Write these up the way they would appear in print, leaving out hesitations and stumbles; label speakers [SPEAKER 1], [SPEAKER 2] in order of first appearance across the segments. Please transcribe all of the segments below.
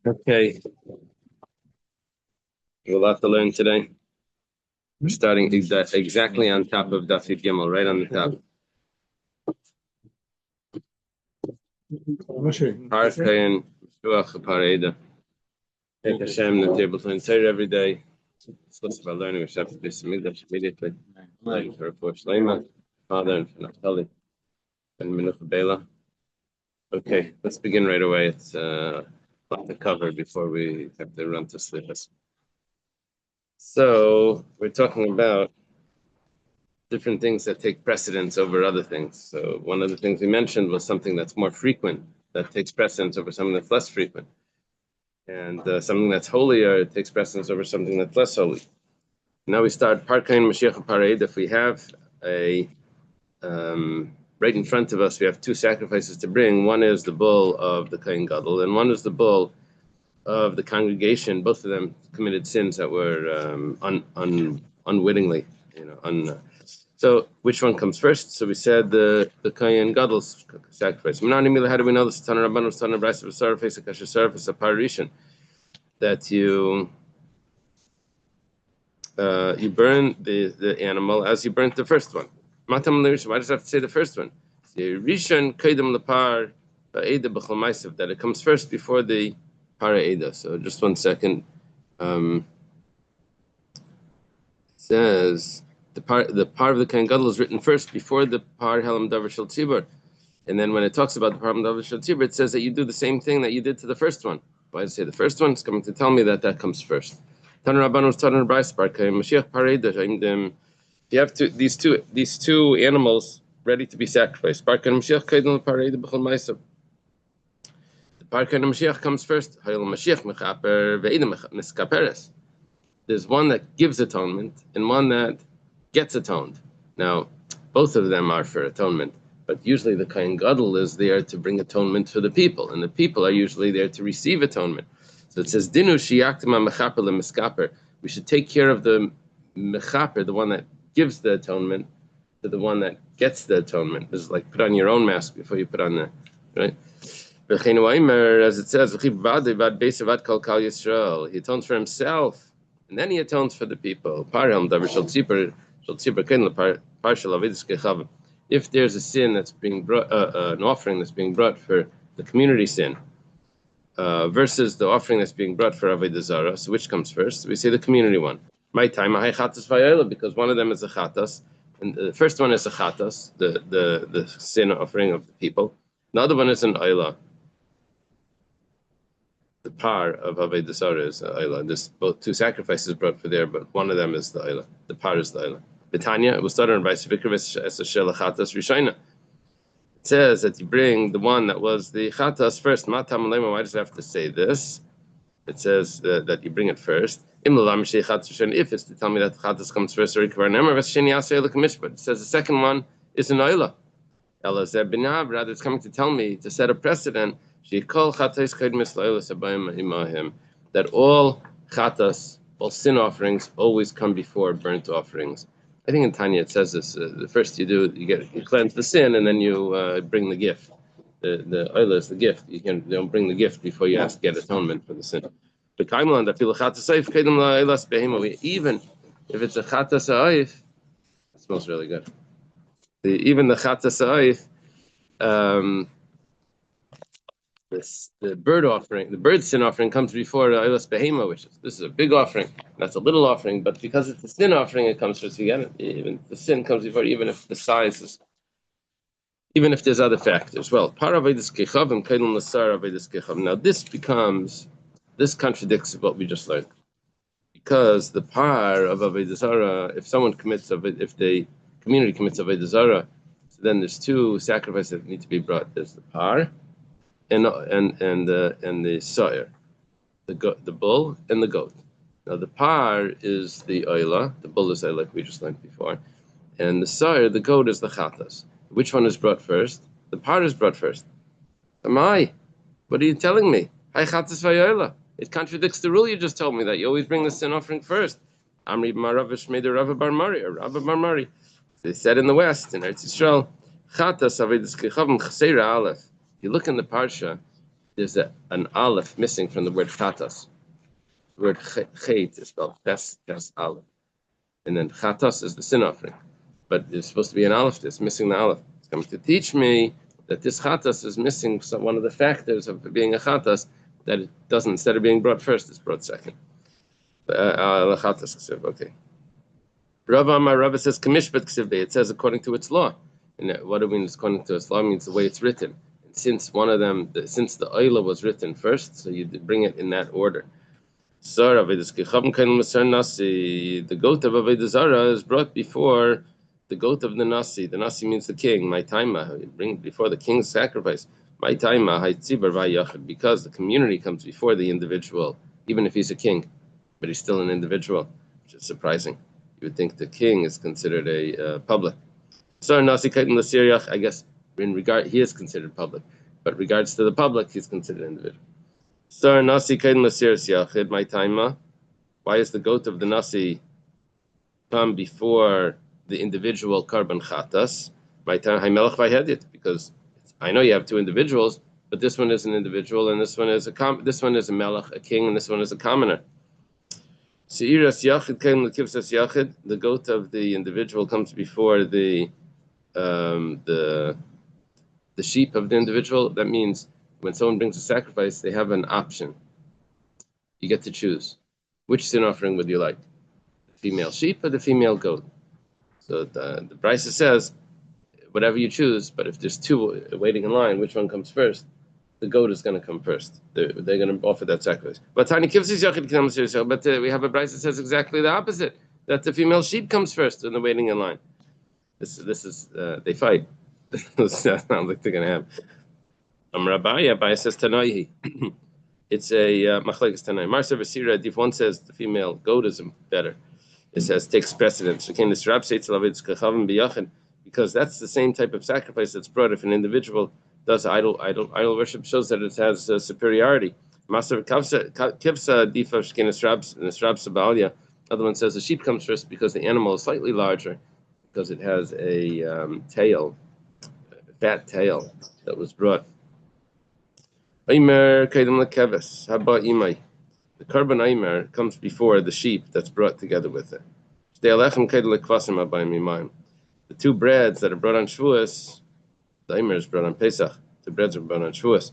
[SPEAKER 1] Okay, we'll have to learn today. We're starting exactly on top of Daf Gimel, right on the top. Harkayin Shuach Pareda. Thank Hashem that you're able to insert every day. It's about learning. We should have to do some English immediately. Learning for Rav Shleima, Father, and for Naftali, and Minucha Bela. Okay, let's begin right away. It's a lot to cover before we have to run to sleep. So we're talking about different things that take precedence over other things. So one of the things we mentioned was something that's more frequent, that takes precedence over something that's less frequent. And something that's holier takes precedence over something that's less holy. Now we start Parkain Mashiach Parade. If we have a right in front of us, we have two sacrifices to bring. One is the bull of the Kohen Gadol, and one is the bull of the congregation. Both of them committed sins that were unwittingly, So which one comes first? So we said the Kohen Gadol's sacrifice. How do we know this? That you burn the animal as you burnt the first one. Why does it have to say the first one? That it comes first before the Para'eda. So just 1 second. Says the part of the Kohen Gadol is written first before the Par Helam Davar Shel Tzibur, and then when it talks about the Par Helam Davar Shel Tzibur, it says that you do the same thing that you did to the first one. Why does it say the first one? It's coming to tell me that comes first. You have these two animals ready to be sacrificed. The Par Kohen Mashiach comes first. There's one that gives atonement and one that gets atoned. Now, both of them are for atonement, but usually the Kohen Gadol is there to bring atonement for the people, and the people are usually there to receive atonement. So it says, Dinu sheyaktima mechaper lemeskaper. We should take care of the mechaper, the one that gives the atonement, to the one that gets the atonement. This is like put on your own mask before you put on the, right? As it says, he atones for himself, and then he atones for the people. If there's a sin that's being brought, an offering that's being brought for the community sin, versus the offering that's being brought for Avodah Zarah, so which comes first? We say the community one. My time, because one of them is a chatas, and the first one is a chatas, the sin offering of the people. Another one is an ayla. The par of Avodah Zarah is the ayla. There's both two sacrifices brought for there, but one of them is the ayla. The par is the ayla. Betanya, it was started by Svikravich as a shelachatas rishayna. It says that you bring the one that was the chatas first. Matam lema. Why does it have to say this? It says that you bring it first. If it's to tell me that the chatas comes first, it says the second one is an ayla. Rather, it's coming to tell me to set a precedent that all chatas, all sin offerings, always come before burnt offerings. I think in Tanya it says this. The first you cleanse the sin, and then you bring the gift. The oila is the gift. You don't bring the gift before you get atonement for the sin. Even if it's a chatas ha'ayif, it smells really good. Even the chatas ha'ayif, the bird offering, the bird sin offering comes before the oilas behema, this is a big offering. That's a little offering, but because it's a sin offering, it comes first. Even the sin comes before, even if the size is, even if there's other factors. Well, now this contradicts what we just learned, because the par of Avodah Zarah, if the community commits Avodah Zarah, so then there's two sacrifices that need to be brought. There's the par and the sire, the bull and the goat. Now the par is the oila, the bull is oila, like we just learned before, and the sire, the goat, is the chatas. Which one is brought first? The par is brought first. Am I? What are you telling me? Hi chatas v'oila. It contradicts the rule you just told me that you always bring the sin offering first. Amri Maravish made a Rava Bar Mari, or Rava Bar Mari. They said in the West, in Eretz Yisrael, chatas avedis kechavim chseira aleph. you look in the parsha, there's an aleph missing from the word chatas. The word chet is spelled ches aleph, and then chatas is the sin offering. But there's supposed to be an aleph that's missing the aleph. It's coming to teach me that this chatas is missing one of the factors of being a chatas, that it doesn't, instead of being brought first, it's brought second. Okay. Rava says kamishpat ksivbe. It says according to its law. And what do we mean according to its law? It means the way it's written. And since one of them, since the oila was written first, so you bring it in that order. The goat of Avodah Zarah is brought before the goat of the Nasi. The Nasi means the king. My taima, you bring before the king's sacrifice. My taima, because the community comes before the individual, even if he's a king, but he's still an individual, which is surprising. You would think the king is considered a public. So Nasi Kaitan Lasiriach, I guess in regard, he is considered public, but regards to the public, he's considered individual. So Nasi Kaitan Lasiriach Yachid, my taima. Why is the goat of the Nasi come before the individual Karban Chatas? My time Haimelech Vayhedit, because I know you have two individuals, but this one is an individual, and this one is a melech, a king, and this one is a commoner. Seiras Yachid came Lekivsas Yachid. The goat of the individual comes before the sheep of the individual. That means when someone brings a sacrifice, they have an option. You get to choose. Which sin offering would you like? The female sheep or the female goat? So the Brisa says, whatever you choose, but if there's two waiting in line, which one comes first? The goat is going to come first. They're going to offer that sacrifice. But Tani Kivsis Yachid comes here, but we have a Brisa that says exactly the opposite, that the female sheep comes first in the waiting in line. This is they fight. That sounds like they're going to have. Rabbi says Tanaihi. It's a machlekes Tanai. Marsa Vasira, if one says the female goat is better, it says takes precedence. Because that's the same type of sacrifice that's brought if an individual does idol worship, shows that it has superiority. Maser Kivsa Difa Shkin Nisrab Sabalia. Other one says the sheep comes first because the animal is slightly larger, because it has a fat tail that was brought. Aimer Kaidam Lekeves. Haba Imai. The Karban Aimer comes before the sheep that's brought together with it. The two breads that are brought on Shavuos, the Aimer is brought on Pesach, the breads are brought on Shavuos,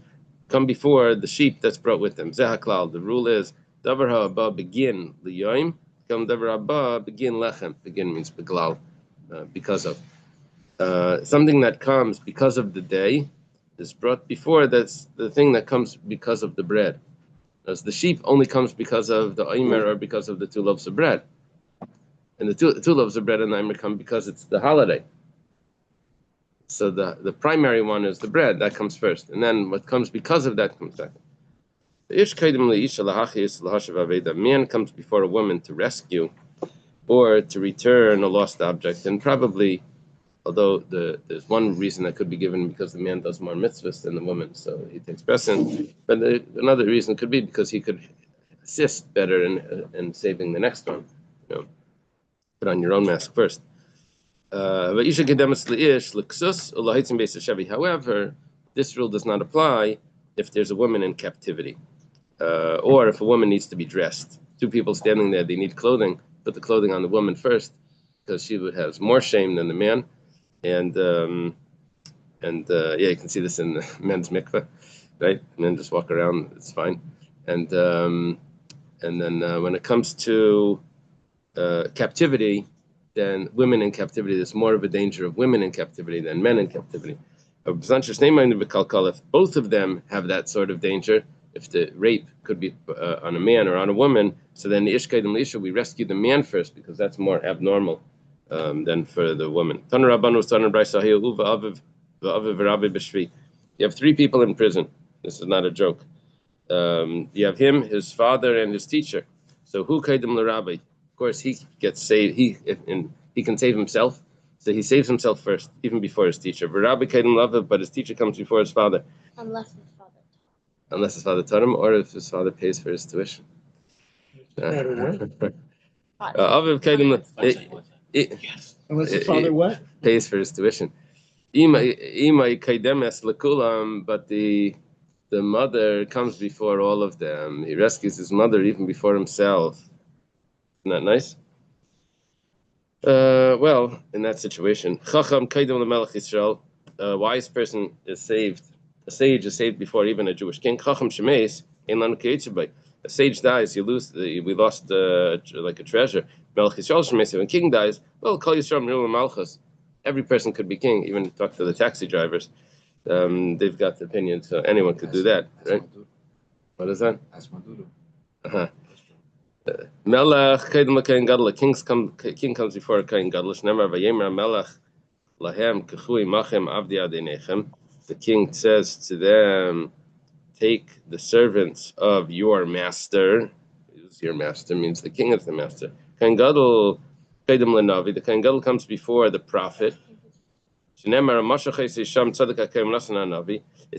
[SPEAKER 1] come before the sheep that's brought with them. Zehaklal. The rule is Davar ha'aba begin liyoim, come Davar ha'aba begin lechem. Begin means beglal, because of. Something that comes because of the day is brought before, that's the thing that comes because of the bread. As the sheep only comes because of the Aimer or because of the 2 loaves of bread. And the two loaves of bread and the Aimer come because it's the holiday. So the primary one is the bread, that comes first. And then what comes because of that comes second. A man comes before a woman to rescue or to return a lost object, and probably, although there's one reason that could be given because the man does more mitzvahs than the woman, so he takes precedence. But another reason could be because he could assist better in saving the next one. Put on your own mask first. However, this rule does not apply if there's a woman in captivity, or if a woman needs to be dressed. 2 people standing there, they need clothing. Put the clothing on the woman first, because she has more shame than the man. And you can see this in the men's mikveh, right? Men just walk around, it's fine. And then when it comes to captivity, then women in captivity, there's more of a danger of women in captivity than men in captivity. If both of them have that sort of danger, if the rape could be on a man or on a woman, so then the Ishkaid and Lisha, we rescue the man first, because that's more abnormal than for the woman. You have 3 people in prison. This is not a joke. You have him, his father, and his teacher. So who kaidim l'Rabbi? Of course, he gets saved. He can save himself. So he saves himself first, even before his teacher. Rabbi kaidim l'Aviv, but his teacher comes before his father. Unless his father taught him, or if his father pays for his tuition. Aviv kaidim. Unless his father what? Pays for his tuition. Ima kaidemes lekulam, but the mother comes before all of them. He rescues his mother even before himself. Isn't that nice? Well, in that situation, Chacham kaidem lemelech Yisrael, a wise person is saved. A sage is saved before even a Jewish king. Chacham shemeis ein lanu keitzubay. A sage dies, you lose. We lost like a treasure. Melech Yisrael shemeis. When king dies, well, Kol Yisrael Meru Malchus. Every person could be king. Even talk to the taxi drivers. They've got the opinion, so anyone could do that, right? What is that? Uh-huh. Melech kaidem lekain gadol. King comes before a kain gadol. Shnemar vayemer melech lahem kechui machem avdi adinechem. The king says to them, "Take the servants of your master." Who's your master? Means the king is the master. Kain gadol kaidem lenavi. The kain gadol comes before the prophet. It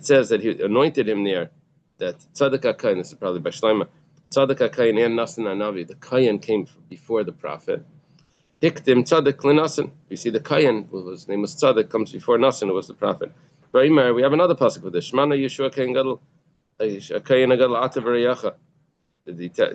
[SPEAKER 1] says that he anointed him there. That tzaddik HaKayin, this is probably by Shlomo, tzaddik HaKayin and Nasan HaNavi, the Kayin came before the prophet. Hiktim tzaddik l'Nasan. You see the Kayin, whose name was tzaddik, comes before Nasan, who was the prophet. We have another pasuk with this. Shmana Yeshua Kayin Gadol, Kayin Gadol Atav Yacha.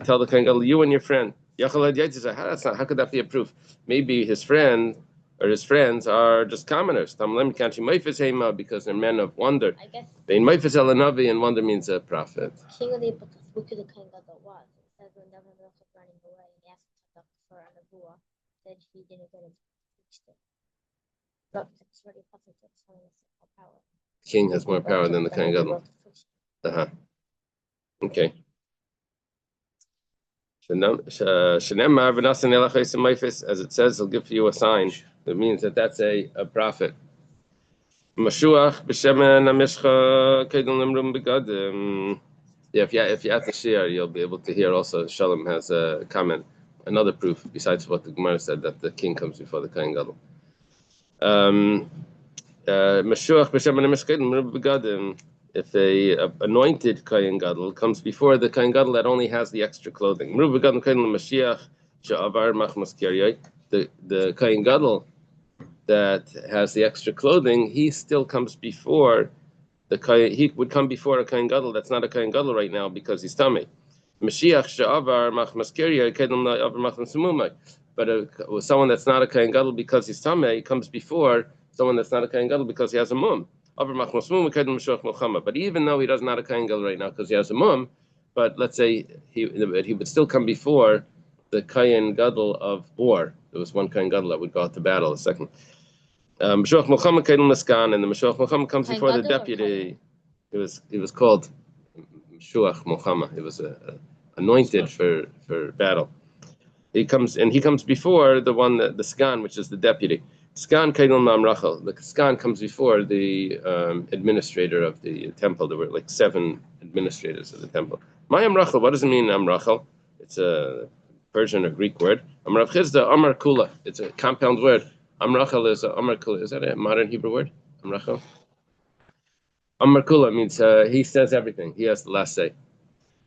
[SPEAKER 1] Tell the Kayin Gadol, you and your friend. How could that be a proof? Maybe his friend or his friends are just commoners. Because they're men of wonder. I guess. And wonder means a prophet.
[SPEAKER 2] King of the who could the king of the was? It says when the was running away and asked for a nebuah, said he didn't get it preached it. But it's already possible to explain this power.
[SPEAKER 1] King has more power than the king of God. Okay. As it says, he'll give you a sign. It means that that's a prophet. Mashuach b'shemen amishcha kedon limrum begadim. Yeah, if you have to share, you'll be able to hear also. Shalom has a comment, another proof besides what the Gemara said that the king comes before the Kohen Gadol. Mashuach b'shemen amishcha kedon limrum begadim. If a anointed Kohen Gadol comes before the Kohen Gadol that only has the extra clothing, the Kohen Gadol that has the extra clothing, he still comes before the Kohen. He would come before a Kohen Gadol that's not a Kohen Gadol right now because he's tummy. Mashiach she'avar machmaskeria kedem avar machmasumumai. But someone that's not a Kohen Gadol because he's tummy comes before someone that's not a Kohen Gadol because he has a mum. But even though he does not a Kohen Gadol right now because he has a mum, but let's say he would still come before the Kohen Gadol of Or. There was one Kohen Gadol that would go out to battle. A second. Mashuach Muhammad Kedem Maskan, and the Mashuach Muhammad comes before the deputy. He was called Mashuach Muhammad. He was anointed for battle. He comes before the one the Skan, which is the deputy. Skan Kedem Mamrachel. The Skan comes before the administrator of the temple. There were like 7 administrators of the temple. My Amrachel. What does it mean Amrachel? It's a Persian or Greek word. Amrav Chizda Amar Kula. It's a compound word. Amrachel is Amar Kula. Is that a modern Hebrew word? Amrachel. Amar Kula means he says everything. He has the last say.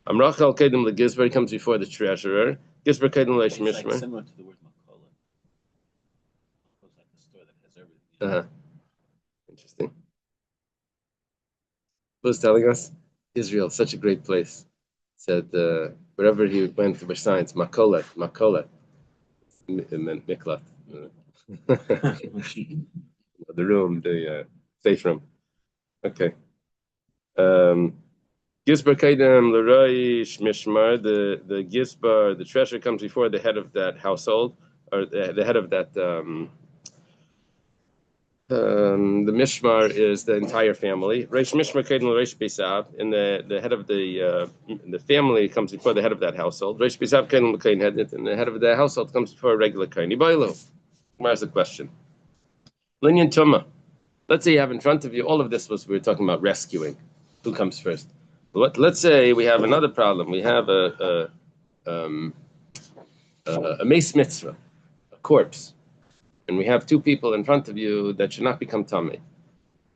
[SPEAKER 1] Amrachel Kedem LeGizber. He comes before the treasurer. Gizber Kedem LeShmishmer.
[SPEAKER 3] Similar to the word Makola. It's like the store that has everything.
[SPEAKER 1] Interesting. Who's telling us? Israel, such a great place. Said wherever he went to science, Makola. It meant Miklat. The room, the safe room. Okay. Gizbar Kaidem L'Roish Mishmar, the Gizbar, the treasurer comes before the head of that household, or the head of that. The Mishmar is the entire family. Reish Mishmar Kaidem L'Reish Beisav, and the head of the family comes before the head of that household. Reish Beisav Kaidem L'Kain Hedit, and the head of the household comes before a regular Kain. Ibaylo. Where's the question? Linyan Tuma. Let's say you have in front of you, all of this we were talking about rescuing. Who comes first? Let's say we have another problem. We have a mace mitzvah, a corpse, and we have 2 people in front of you that should not become tummy.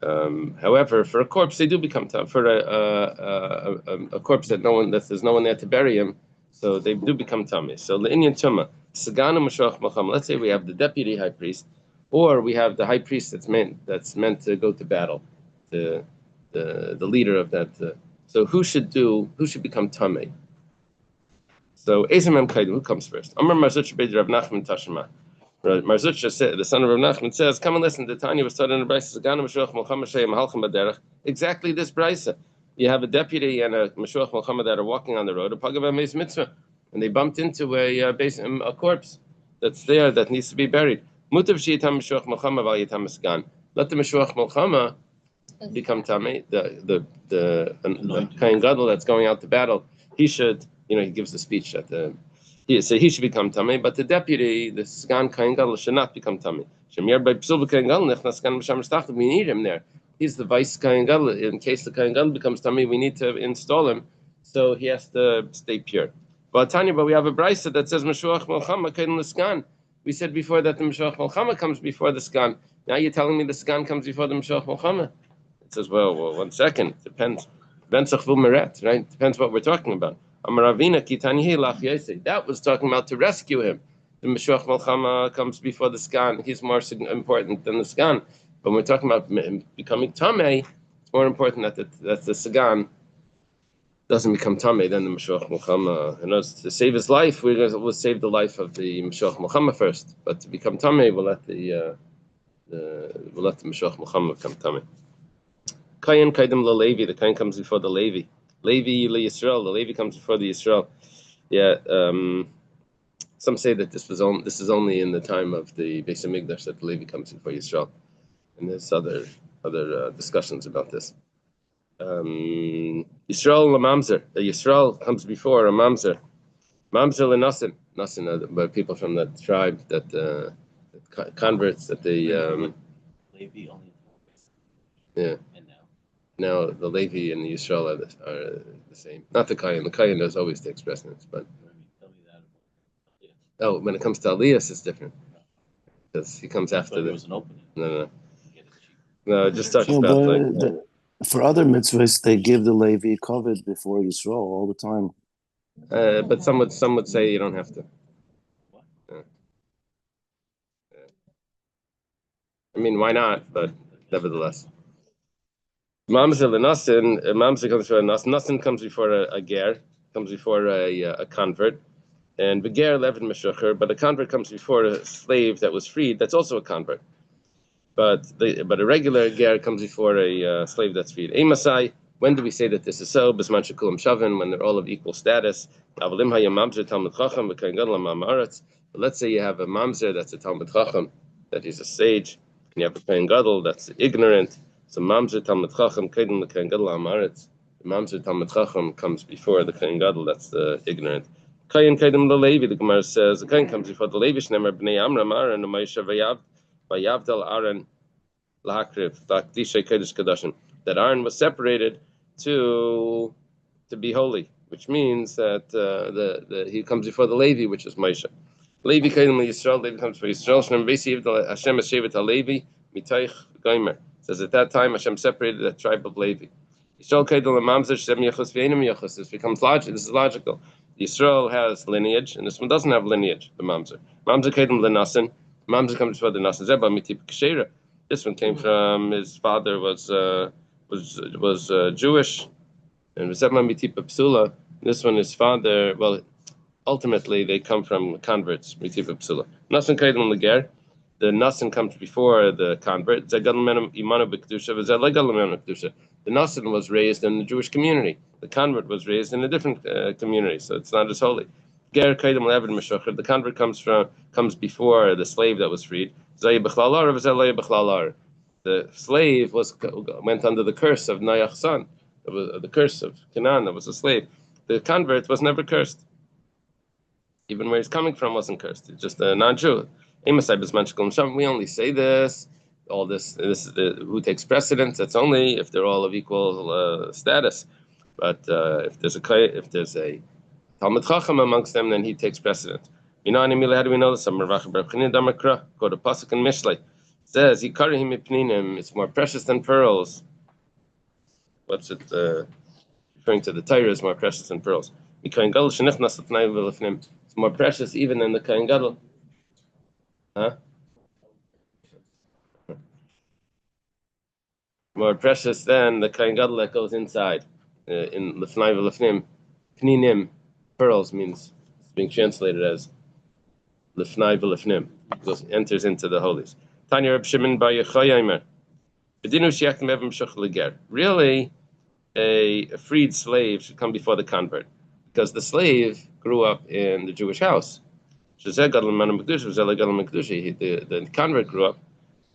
[SPEAKER 1] However, for a corpse, they do become tummy. For a corpse that there's no one there to bury him, so they do become tummy. So the Indian Tuma, Sagana Mashuach Muhammad. Let's say we have the deputy high priest, or we have the high priest that's meant to go to battle, the leader of that. So who should become tamei? So Ezemem Kaidim, who comes first? Amar Marzuch Beit Rav Nachman Tashma. Marzuch said, the son of Rav Nachman says, "Come and listen. The Tanya was studying in the Brisa. Zagana Mashuach Muhammad Sheyam Halchim Baderech." Exactly this Brisa. You have a deputy and a Mashuach Muhammad that are walking on the road. A Pagav Meis Mitzvah, and they bumped into a corpse that's there that needs to be buried. Mutav Shiitam Mashuach Muhammad Val Yitam Misgan. Let the Mashuach Muhammad become Tamei. The Kain Gadol that's going out to battle, he should. He gives the speech at he should become tamei, but the deputy, the Sgan Kain Gadol, should not become tamei. We need him there. He's the vice Kain Gadol. In case the Kain Gadol becomes tamei, we need to install him, so he has to stay pure. But Tanya, we have a brisa that says Mashuach Muhammad Kain L'Sgan. We said before that the Mashuach Muhammad comes before the Sgan. Now you're telling me the Sgan comes before the Mashuach Muhammad? It says, well, 1 second. Depends. Right? Depends what we're talking about. That was talking about to rescue him. The Mashuach Malchama comes before the Sgan. He's more important than the Sgan. But when we're talking about becoming Tamei, it's more important that the Sgan doesn't become Tamei than the Mashuach Malchama. And to save his life, we'll save the life of the Mashuach Malchama first. But to become Tamei, we'll let the Mashuach Malchama become Tamei. Kayin Kaidim LaLevi, the Kayin comes before the Levi. Levi Yisrael, the Levi comes before the Yisrael. Yeah, some say that this is only in the time of the Beis Hamikdash that the Levi comes before Yisrael, and there's other discussions about this. Yisrael LaMamzer, the Yisrael comes before a Mamzer. Mamzer LaNasin, Nasin are people from that tribe that converts that they.
[SPEAKER 3] Levi only.
[SPEAKER 1] Yeah. Now the Levi and the Yisrael are the same. Not the Kayin. The Kayin does always takes precedence, but when it comes to Elias, it's different because he comes after
[SPEAKER 3] there was an opening.
[SPEAKER 1] No. It just talks about
[SPEAKER 4] for other mitzvahs they give the Levi covered before Yisrael all the time.
[SPEAKER 1] But some would say you don't have to. I mean, why not? But nevertheless. Mamzer l'nasin, Mamzer comes before a nasin. Nasin comes before a ger, comes before a convert, and beger levin meshucher. But a convert comes before a slave that was freed. That's also a convert. But a regular ger comes before a slave that's freed. Emasai. When do we say that this is so? Bisman shekulam shavin, when they're all of equal status. Avalim hayam mamzer talmid chacham v'kain gadol ma'amaretz. But let's say you have a mamzer that's a talmid chacham, that he's a sage, and you have a kain gadol that's ignorant. So Mamzer Talmid Chacham Kedem the Kain Gadol Amaretz. The Mamzer Talmid Chacham comes before the Kain Gadol, that's the ignorant. Kain Kedem the Levi, the Gemara says, the Kain comes before the Levi. Shneimar Bnei Amram Aaron U'Moshe Vayavdal Aaron Lahakriv L'Akdishay Kodesh Kadashim. That Aaron was separated to be holy, which means that he comes before the Levi, which is Moshe. Levi Kedem Yisrael. Levi comes before Yisrael. Shneimar Besi Yivdal Hashem Eshevet HaLevi Mitaych Gomer. Says at that time Hashem separated the tribe of Levi. Yisrael Kedel and Mamzer Shem Yechus V'Einam Yechus. This becomes logical. This is logical. Yisrael has lineage, and this one doesn't have lineage. The Mamzer. Mamzer Kedel LeNasin. Mamzer comes before the Nasin. Zeba Mitip Kshera. This one came from his father was Jewish, and Zeba Mitip Psula. This one his father. Well, ultimately they come from converts. Mitip Psula. Nasin Kedel Leger. The Nasin comes before the convert. The Nasin was raised in the Jewish community. The convert was raised in a different community, so it's not as holy. The convert comes before the slave that was freed. The slave went under the curse of Noach's son. The curse of Canaan, that was a slave. The convert was never cursed. Even where he's coming from wasn't cursed. He's just a non-Jew. We only say this, all this is who takes precedence. That's only if they're all of equal status. But if there's a Talmid Chacham amongst them, then he takes precedence. How do we know this? Go to Pasuk and Mishlei. It says, it's more precious than pearls. What's it referring to? The Torah is more precious than pearls. It's more precious even than the Kain Gadol. Huh? more precious than the Kohen Gadol that goes inside. In Lefnai v'Lefnim, Pninim, pearls means, it's being translated as Lefnai v'Lefnim, enters into the holies. Tanya Reb Shimon Bar Yochai Yomer, B'dinu she'yakim evim shuch leger. Really, a freed slave should come before the convert, because the slave grew up in the Jewish house. The convert grew up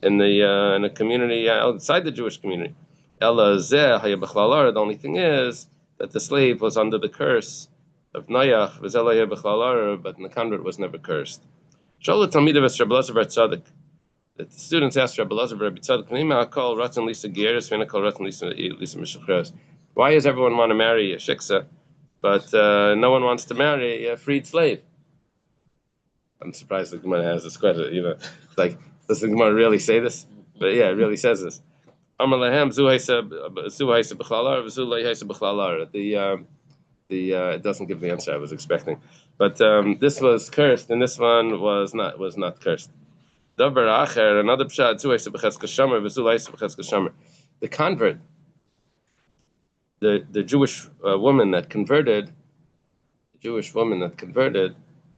[SPEAKER 1] in a community outside the Jewish community. The only thing is that the slave was under the curse of Noach, but the convert was never cursed. The students asked Rabbi Elazar, why does everyone want to marry a shiksa, but no one wants to marry a freed slave? I'm surprised the Gemara has this question. It's like, does the Gemara really say this? But yeah, it really says this. It doesn't give the answer I was expecting, but this was cursed and this one was not cursed. Another pshat. The convert, the Jewish woman that converted,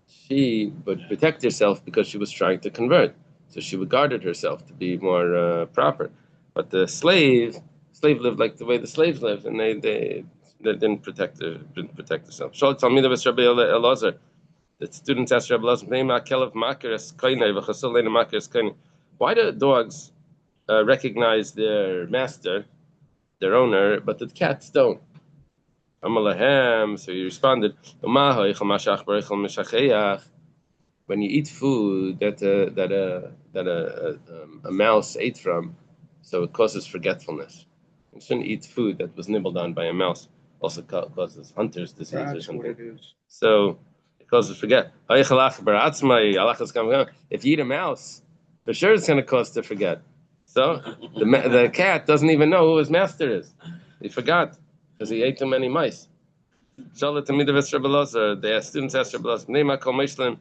[SPEAKER 1] she would protect herself because she was trying to convert, so she regarded herself to be more proper. But the slave lived like the way the slaves lived, and they didn't protect herself. The students asked Rabbi Elazar, why do dogs recognize their master, their owner, but the cats don't? So he responded, when you eat food that a mouse ate from, so it causes forgetfulness. You shouldn't eat food that was nibbled on by a mouse. Also causes hunter's disease or something. So it causes forget. If you eat a mouse, for sure it's going to cause to forget. So the cat doesn't even know who his master is. He forgot because he ate too many mice. The students asked Rabbi Elazar,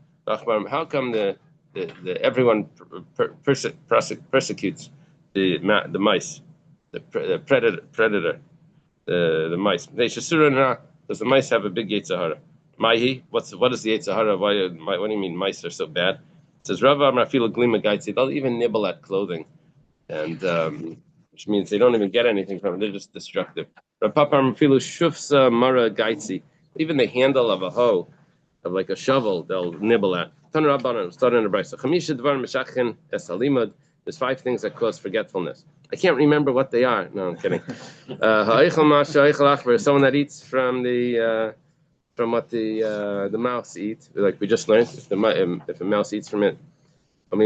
[SPEAKER 1] how come the everyone persecutes the mice, the predator, the mice? Does the mice have a big Yetzer Hara? What is the Yetzer Hara? What do you mean mice are so bad? It says they'll even nibble at clothing, and which means they don't even get anything from it. They're just destructive. Even the handle of a hoe, of like a shovel, they'll nibble at. There's 5 things that cause forgetfulness. I can't remember what they are. No, I'm kidding. Someone that eats from what the mouse eats, like we just learned, if a mouse eats from it. From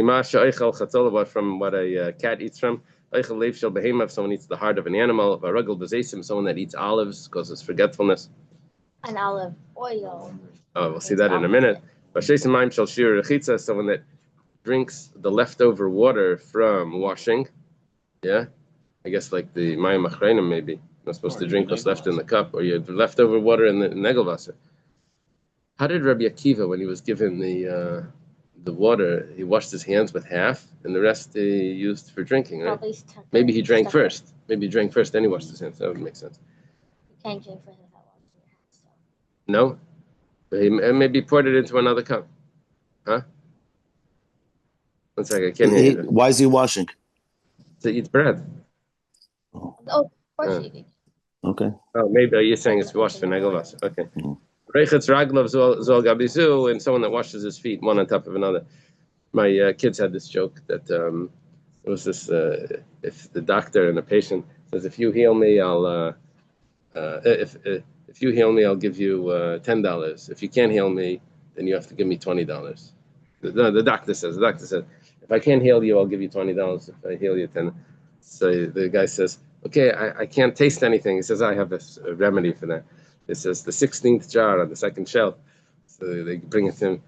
[SPEAKER 1] what a cat eats from. If someone eats the heart of an animal, someone that eats olives causes forgetfulness.
[SPEAKER 2] And olive oil.
[SPEAKER 1] Oh, we'll see that in a minute. Someone that drinks the leftover water from washing. Yeah, I guess like the mayim achreinim maybe. You're not supposed to drink what's left in the cup, or you have leftover water in the negelwasser. How did Rabbi Akiva, when he was given the water, he washed his hands with half, and the rest he used for drinking, right? Maybe he drank first. Maybe he drank first, then he washed his hands. That would make sense.
[SPEAKER 2] You can't drink first without washing your hands. So.
[SPEAKER 1] No? But he maybe poured it into another cup. Huh? 1 second, I can't hear you.
[SPEAKER 4] Why is he washing?
[SPEAKER 1] To eat bread.
[SPEAKER 2] Oh, of course he did.
[SPEAKER 4] Okay.
[SPEAKER 1] Oh, maybe you're saying it's washed for negelwasser. Okay. Reichetz raglav zol gabizu, and someone that washes his feet one on top of another. My kids had this joke that it was this: if the doctor and the patient says, "If you heal me, I'll if you heal me, I'll give you $10. If you can't heal me, then you have to give me $20." The doctor says, "If I can't heal you, I'll give you $20. If I heal you, $10." So the guy says, "Okay, I can't taste anything." He says, "I have a remedy for that." It says the 16th jar on the second shelf. So they bring it to him.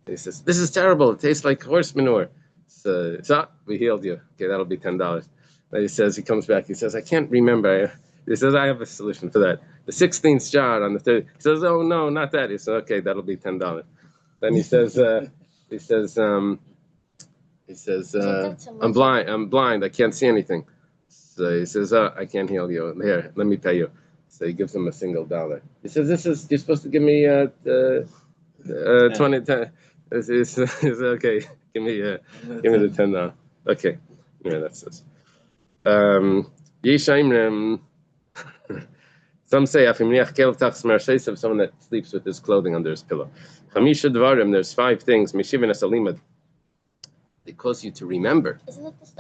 [SPEAKER 1] He says, "This is terrible. It tastes like horse manure." So we healed you. Okay, that'll be $10. And he comes back. He says, "I can't remember." He says, "I have a solution for that. The 16th jar on the third." He says, "Oh no, not that." He says, "Okay, that'll be $10." Then he says, "I'm blind. I can't see anything." So he says, "Oh, I can't heal you. Here, let me pay you." So he gives him a $1. He says, you're supposed to give me 20. It's okay. Give me the $10. Okay, yeah, that's this. Yeshaimrim. Some say if someone that sleeps with his clothing under his pillow. Chamisha Dvarim, there's 5 things. Meshivin Asalimad. They cause you to remember.
[SPEAKER 2] Isn't it isn't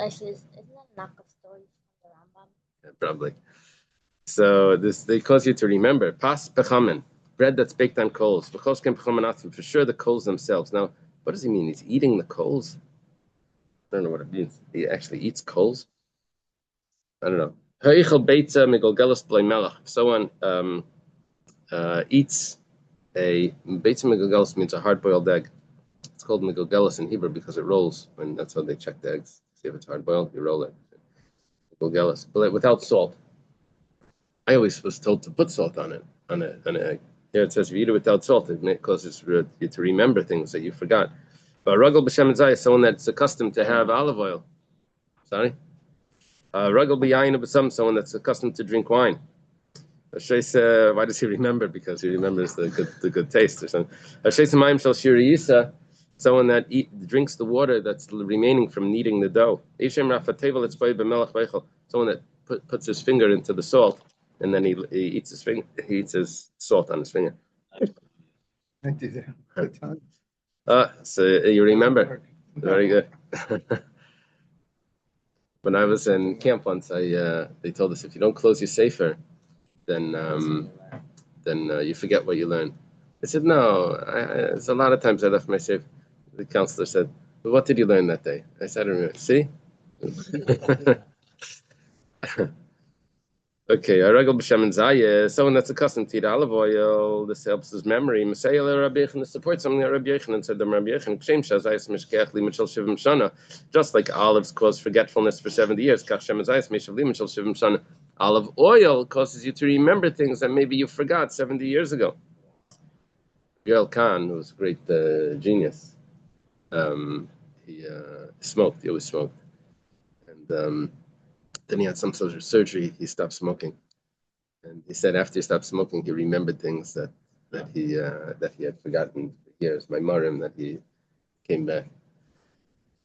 [SPEAKER 2] that knock of stories from the Rambam?
[SPEAKER 1] Yeah, probably. So they cause you to remember. Pas pechamen, bread that's baked on coals. For sure the coals themselves. Now, what does he mean? He's eating the coals? I don't know what it means. He actually eats coals? I don't know. If someone eats a beitza megalgelis, means a hard-boiled egg. It's called megalgelis in Hebrew because it rolls, and that's how they check the eggs. See if it's hard-boiled, you roll it. Megalgelis, but without salt. I always was told to put salt on an egg. Here it says if you eat it without salt, it causes you to remember things that you forgot. But ragel b'shem zayis is someone that's accustomed to have olive oil. Sorry. Ragel b'yayin b'sam, someone that's accustomed to drink wine. Why does he remember? Because he remembers the good taste or something. Someone that drinks the water that's remaining from kneading the dough. Someone that puts his finger into the salt and then he eats his finger. He eats his salt on his finger. So you remember? Very good. When I was in camp once, they told us if you don't close your sefer, then you forget what you learn. I said, no, it's a lot of times I left my safe. The counselor said, well, what did you learn that day? I said, I don't remember. See? Okay, a regal b'shem zayis, someone that's accustomed to eat olive oil, this helps his memory. Masayel Rabbi Yechon, this supports something that Rabbi Yechon said, Rabbi Yechon, Kshem shazayis mishkeach li mitchel shivim shana. Just like olives cause forgetfulness for 70 years, kach shem zayis mishav li mitchel shivim shana. Olive oil causes you to remember things that maybe you forgot 70 years ago. Yael Khan, who was a great genius, he smoked. He always smoked, and then he had some sort of surgery. He stopped smoking, and he said after he stopped smoking, he remembered things that he had forgotten for years. My marim, that he came back.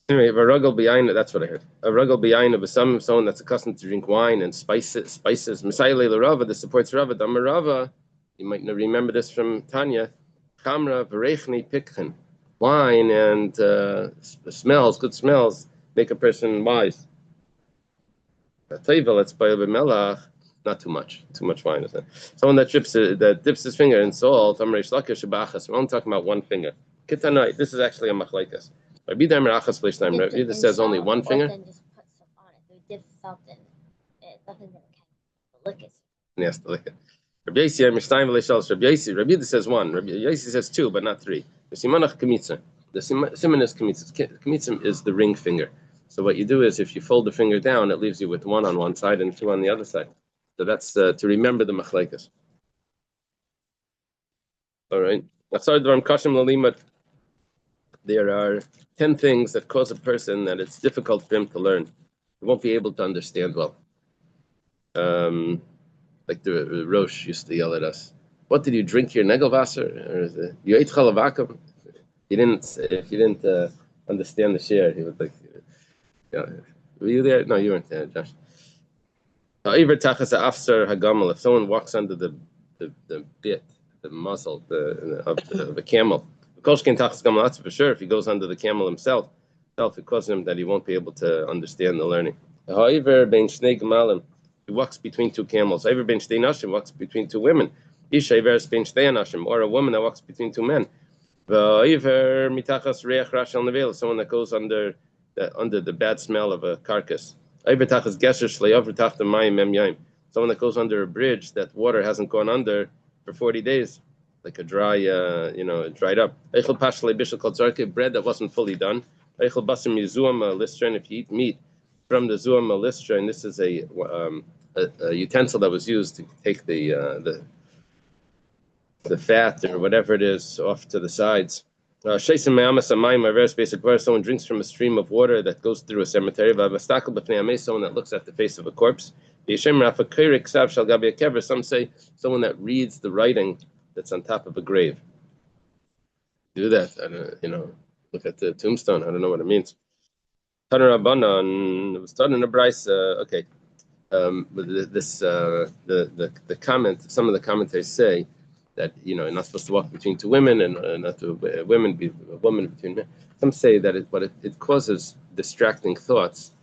[SPEAKER 1] Anyway, a ruggle behind it. That's what I heard. A ruggle behind it, someone that's accustomed to drink wine and spices. Misayle l'rava, this supports rava. Damarava, you might remember this from Tanya. Chamra v'rechni pikchen, wine and smells, good smells, make a person wise. Let's buy a melach, not too much wine, isn't it? Someone that dips his finger in salt. We're only talking about one finger. Kitanai, this is actually a machlaikas. Rabbi this says only one finger.
[SPEAKER 2] Then just put stuff on it. So he dips salt in it. Nothing that can lick it.
[SPEAKER 1] He has to lick it. Rabbi Yisrael says one. Rabbi Yisrael says 2, but not 3. The simanach kamitza. The siman is kamitza. Kamitza is the ring finger. So what you do is, if you fold the finger down, it leaves you with 1 on one side and 2 on the other side. So that's to remember the machlaikas. All right. There are 10 things that cause a person that it's difficult for him to learn. He won't be able to understand well. Like the Rosh used to yell at us, "What did you drink your negelwasser? Or you ate chalavakum?" If you didn't understand the share, he would like, were you there? No, you weren't there, Josh. If someone walks under the bit, the muzzle of the camel, that's for sure. If he goes under the camel himself, it causes him that he won't be able to understand the learning. He walks between 2 camels. Walks between 2 women. Or a woman that walks between 2 men. Someone that goes under the bad smell of a carcass. Someone that goes under a bridge that water hasn't gone under for 40 days, like a dry, dried up. Bread that wasn't fully done. If you eat meat from the zuam listra, and this is a utensil that was used to take the fat or whatever it is off to the sides. Someone drinks from a stream of water that goes through a cemetery. Someone that looks at the face of a corpse. Some say someone that reads the writing that's on top of a grave. Do that. I don't, look at the tombstone. I don't know what it means. It was taught in a Bryce. Okay. But the comment. Some of the commentaries say that you're not supposed to walk between two women and not to a woman between men. Some say that it causes distracting thoughts,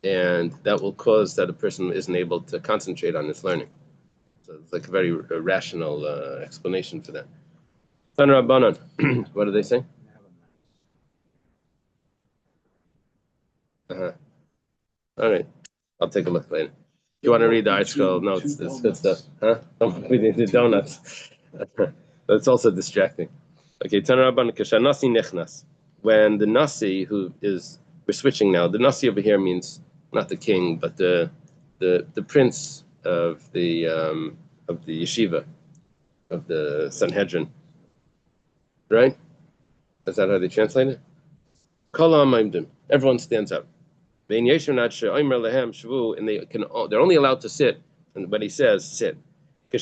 [SPEAKER 1] and that will cause that a person isn't able to concentrate on his learning. So it's like a very rational explanation for that. What do they say? All right, I'll take a look later. If you want to read the article, no, it's good stuff. Huh? Don't read the donuts. That's also distracting. Okay, when the Nasi, we're switching now. The Nasi over here means not the king, but the prince of the yeshiva, of the Sanhedrin. Right? Is that how they translate it? Everyone stands up. And they're only allowed to sit, and when he says sit. When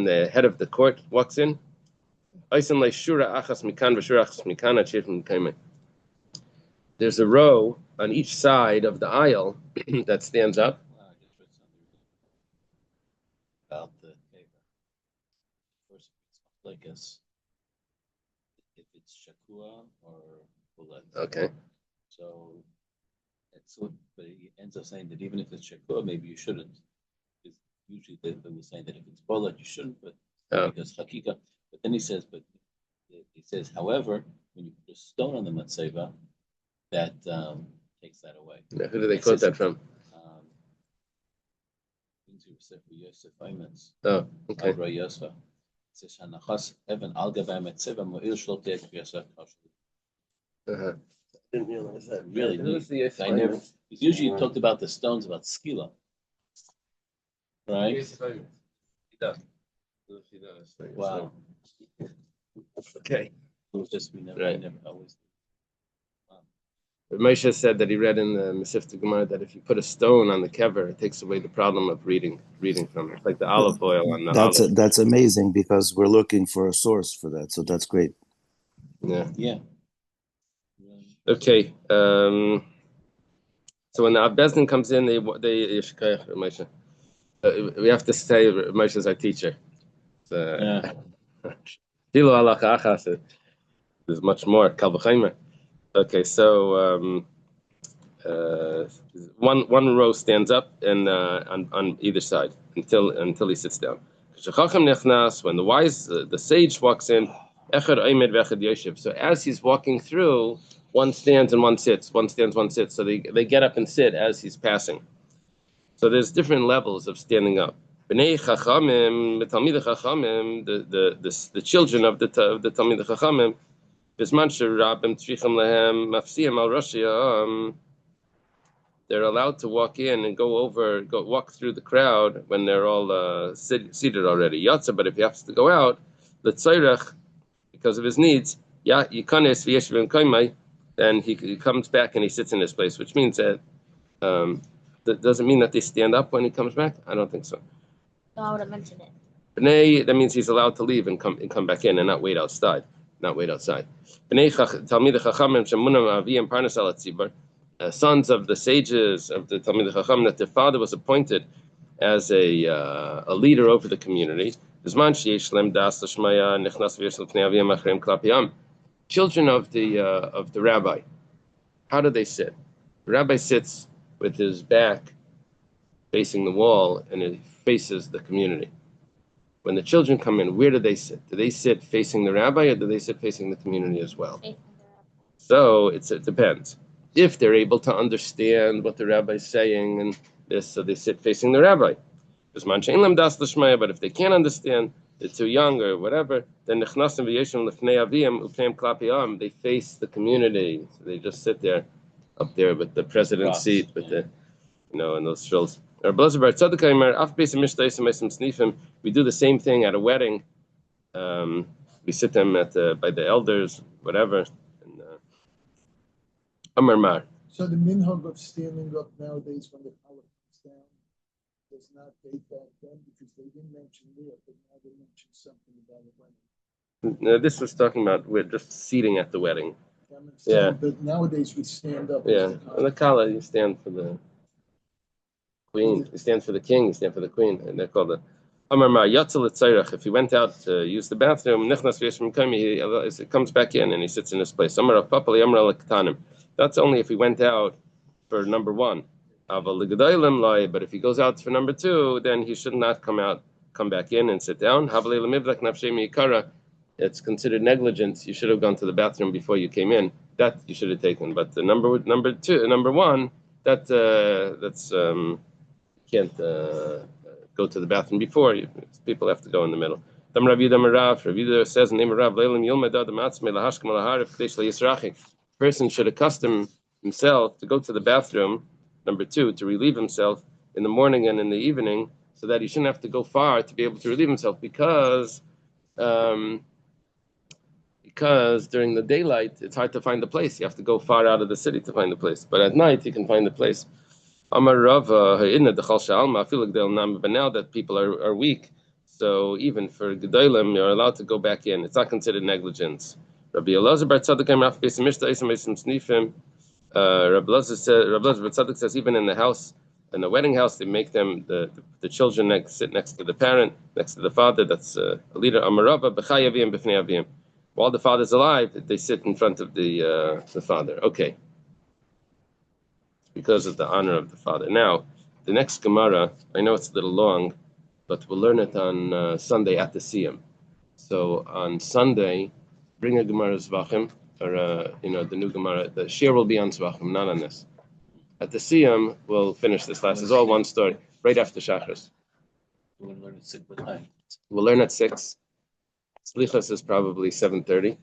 [SPEAKER 1] the head of the court walks in, there's a row on each side of the aisle that stands up.
[SPEAKER 3] About the favor. First, like us, if it's shakua or bullet.
[SPEAKER 1] Okay.
[SPEAKER 3] So but he ends up saying that even if it's shakua, maybe you shouldn't. Because usually they were saying that if it's bullet, you shouldn't, but because hakika. But then he says, however, when you put a stone on the matzeva, that takes that away.
[SPEAKER 1] Now, who do they quote that from? Oh, okay. Didn't realize that.
[SPEAKER 3] Really neat. I never. Usually you talked about the stones about skila, right? Wow.
[SPEAKER 1] Okay.
[SPEAKER 3] It was just we never always.
[SPEAKER 1] But Moshe said that he read in the Masifta Gemara that if you put a stone on the kever, it takes away the problem of reading from it, like the olive oil on the olive.
[SPEAKER 4] That's amazing because we're looking for a source for that. So that's great.
[SPEAKER 1] Yeah.
[SPEAKER 3] Yeah.
[SPEAKER 1] Okay. So when the Bezdin comes in, we have to say Moshe is our teacher.
[SPEAKER 3] Yeah.
[SPEAKER 1] There's much more. Okay, so one row stands up and on either side until he sits down. When the sage walks in, so as he's walking through, one stands and one sits. One stands, one sits. So they get up and sit as he's passing. So there's different levels of standing up. Bnei Chachamim, the children of the Talmid Chachamim, they're allowed to walk in and walk through the crowd when they're all seated already. Yatsa, but if he has to go out, because of his needs, then he comes back and he sits in his place, which means that that doesn't mean that they stand up when he comes back. I don't think so.
[SPEAKER 2] No, I would have mentioned it.
[SPEAKER 1] Bnei, that means he's allowed to leave and come back in and not wait outside. Sons of the sages of the Talmid Chacham, that their father was appointed as a leader over the community. Children of the rabbi, how do they sit? The rabbi sits with his back facing the wall and it faces the community. When the children come in, where do they sit? Do they sit facing the rabbi or do they sit facing the community as well? So it depends. If they're able to understand what the rabbi is saying and this, so they sit facing the rabbi. But if they can't understand, they're too young or whatever, then they face the community. So they just sit there up there with the president's seat, with the in those strills. We do the same thing at a wedding. We sit them at by the elders, whatever. And Amar Mar.
[SPEAKER 5] So the minhag of standing up nowadays when the power comes down does not date back then because they didn't mention it, but now they mention something about the wedding.
[SPEAKER 1] No, this was talking about we're just seating at the wedding.
[SPEAKER 5] Yeah. But nowadays we stand up.
[SPEAKER 1] Yeah, and the kala, you stand for the queen, you stand for the king, you stand for the queen, and they're called the Amar Ma Yatzel Tzarech. If he went out to use the bathroom, Nichnas V'Yeshim Kami, he comes back in and he sits in his place. Amar Papali Amar Lektanim. That's only if he went out for number one. But if he goes out for number two, then he should not come back in and sit down. It's considered negligence. You should have gone to the bathroom before you came in. That you should have taken. But the number one, that's can't go to the bathroom before. People have to go in the middle. Rav says in the name of Rav, person should accustom himself to go to the bathroom, number two, to relieve himself in the morning and in the evening, so that he shouldn't have to go far to be able to relieve himself, because during the daylight it's hard to find the place. You have to go far out of the city to find the place, but at night you can find the place. Amar Rav, but now that people are weak, so even for Gedolim, you're allowed to go back in. It's not considered negligence. Rabbi Elazar bar Tzadok Raf Beis Mishta Esim Esim Snifim. Rabbi Elazar bar Tzadok says even in the house, in the wedding house, they make them the children sit next to the parent, next to the father. That's a leader. Amarava b'chay avim b'fnei avim. While the father's alive, they sit in front of the father. Okay, because of the honor of the father. Now, the next Gemara, I know it's a little long, but we'll learn it on Sunday at the Siyam. So on Sunday, bring a Gemara Zvachim, or the new Gemara. The Shir will be on Zvachim, not on this. At the Siyam, we'll finish this class. It's all one story, right after Shachris.
[SPEAKER 3] We'll learn at 6 time.
[SPEAKER 1] We'll learn at 6. Slichas is probably 7:30.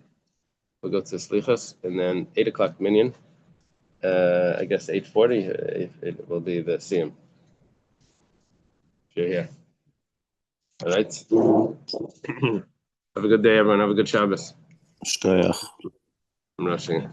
[SPEAKER 1] We'll go to Slichas, and then 8 o'clock Minyan. I guess 8:40 it will be the Siyam. If you're here. All right. Have a good day, everyone. Have a good Shabbos.
[SPEAKER 4] Shkoyach.
[SPEAKER 1] I'm rushing.